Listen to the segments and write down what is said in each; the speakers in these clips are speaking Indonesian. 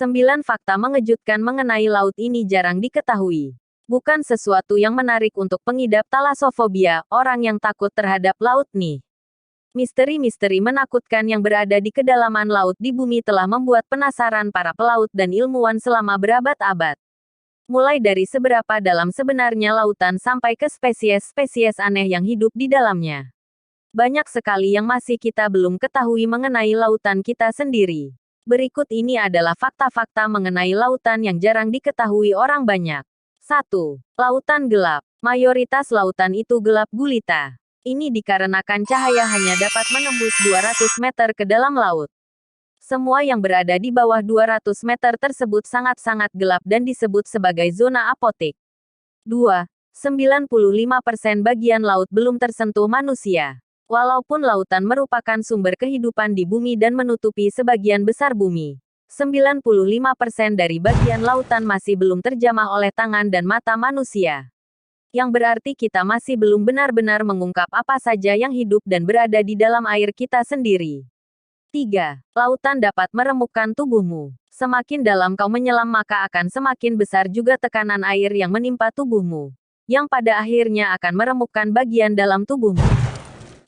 9 fakta mengejutkan mengenai laut ini jarang diketahui. Bukan sesuatu yang menarik untuk pengidap talasofobia, orang yang takut terhadap laut nih. Misteri-misteri menakutkan yang berada di kedalaman laut di bumi telah membuat penasaran para pelaut dan ilmuwan selama berabad-abad. Mulai dari seberapa dalam sebenarnya lautan sampai ke spesies-spesies aneh yang hidup di dalamnya. Banyak sekali yang masih kita belum ketahui mengenai lautan kita sendiri. Berikut ini adalah fakta-fakta mengenai lautan yang jarang diketahui orang banyak. 1. Lautan gelap. Mayoritas lautan itu gelap gulita. Ini dikarenakan cahaya hanya dapat menembus 200 meter ke dalam laut. Semua yang berada di bawah 200 meter tersebut sangat-sangat gelap dan disebut sebagai zona apotik. 2. 95% bagian laut belum tersentuh manusia. Walaupun lautan merupakan sumber kehidupan di bumi dan menutupi sebagian besar bumi, 95% dari bagian lautan masih belum terjamah oleh tangan dan mata manusia. Yang berarti kita masih belum benar-benar mengungkap apa saja yang hidup dan berada di dalam air kita sendiri. 3. Lautan dapat meremukkan tubuhmu. Semakin dalam kau menyelam maka akan semakin besar juga tekanan air yang menimpa tubuhmu, yang pada akhirnya akan meremukkan bagian dalam tubuhmu.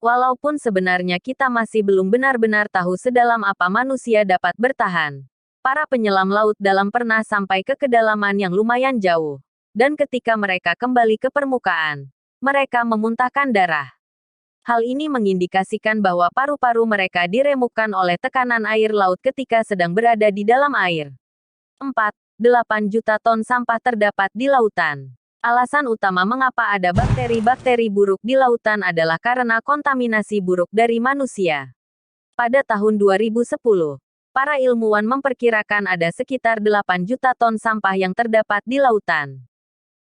Walaupun sebenarnya kita masih belum benar-benar tahu sedalam apa manusia dapat bertahan. Para penyelam laut dalam pernah sampai ke kedalaman yang lumayan jauh. Dan ketika mereka kembali ke permukaan, mereka memuntahkan darah. Hal ini mengindikasikan bahwa paru-paru mereka diremukkan oleh tekanan air laut ketika sedang berada di dalam air. 4. 8 juta ton sampah terdapat di lautan. Alasan utama mengapa ada bakteri-bakteri buruk di lautan adalah karena kontaminasi buruk dari manusia. Pada tahun 2010, para ilmuwan memperkirakan ada sekitar 8 juta ton sampah yang terdapat di lautan.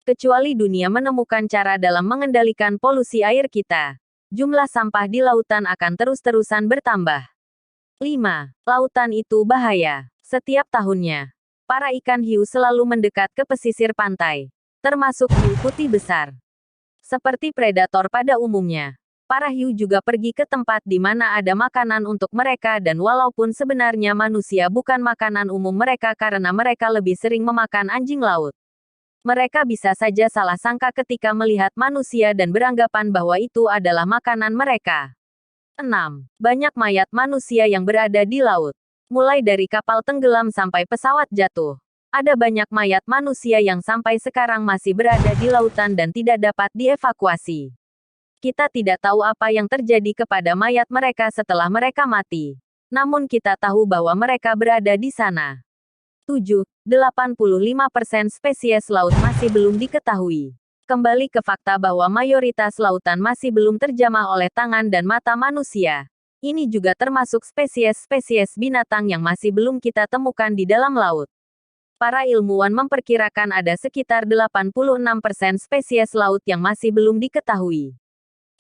Kecuali dunia menemukan cara dalam mengendalikan polusi air kita, jumlah sampah di lautan akan terus-terusan bertambah. 5. Lautan itu bahaya. Setiap tahunnya, para ikan hiu selalu mendekat ke pesisir pantai, termasuk hiu putih besar. Seperti predator pada umumnya, para hiu juga pergi ke tempat di mana ada makanan untuk mereka dan walaupun sebenarnya manusia bukan makanan umum mereka karena mereka lebih sering memakan anjing laut. Mereka bisa saja salah sangka ketika melihat manusia dan beranggapan bahwa itu adalah makanan mereka. 6. Banyak mayat manusia yang berada di laut. Mulai dari kapal tenggelam sampai pesawat jatuh. Ada banyak mayat manusia yang sampai sekarang masih berada di lautan dan tidak dapat dievakuasi. Kita tidak tahu apa yang terjadi kepada mayat mereka setelah mereka mati. Namun kita tahu bahwa mereka berada di sana. 7. 85% spesies laut masih belum diketahui. Kembali ke fakta bahwa mayoritas lautan masih belum terjamah oleh tangan dan mata manusia. Ini juga termasuk spesies-spesies binatang yang masih belum kita temukan di dalam laut. Para ilmuwan memperkirakan ada sekitar 86% spesies laut yang masih belum diketahui.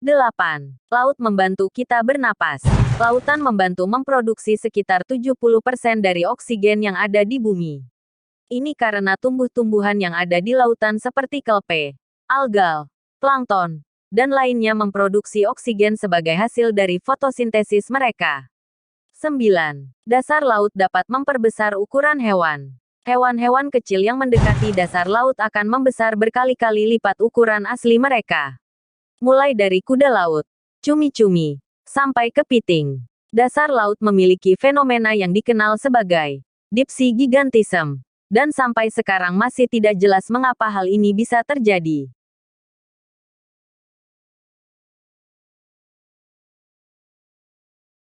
8. Laut membantu kita bernapas. Lautan membantu memproduksi sekitar 70% dari oksigen yang ada di bumi. Ini karena tumbuh-tumbuhan yang ada di lautan seperti kelpe, algal, plankton, dan lainnya memproduksi oksigen sebagai hasil dari fotosintesis mereka. 9. Dasar laut dapat memperbesar ukuran hewan. Hewan-hewan kecil yang mendekati dasar laut akan membesar berkali-kali lipat ukuran asli mereka. Mulai dari kuda laut, cumi-cumi, sampai kepiting. Dasar laut memiliki fenomena yang dikenal sebagai deep sea gigantism. Dan sampai sekarang masih tidak jelas mengapa hal ini bisa terjadi.